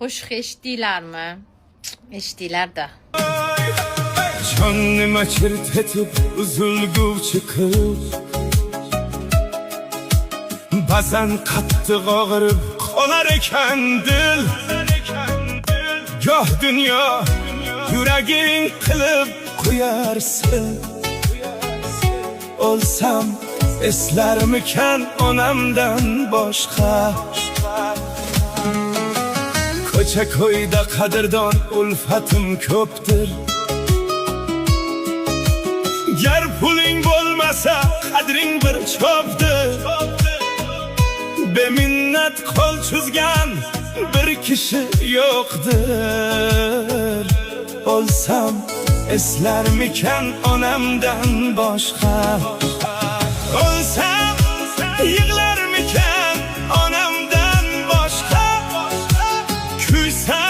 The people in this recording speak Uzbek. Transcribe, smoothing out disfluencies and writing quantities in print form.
Qo'shiq eshitdinglarmi? Eshitdinglar-da. Canıma kirt etip üzülgüvçi kız Bazen qattiq og'rib qolar ekan dil Goh dunyo yuraging qilib qo'yarsin Olsam eslarmikan onamdan boshqa Ko'cha ko'yda qadrdon ulfatim ko'pdir Ger puling bo'lmasa qadring bir cho'pdir Beminnat qo'l cho'zgan bir kishi yo'qdir Olsam eslarmikan onamdan boshqa Olsam yig'larmikan onamdan boshqa Kuysam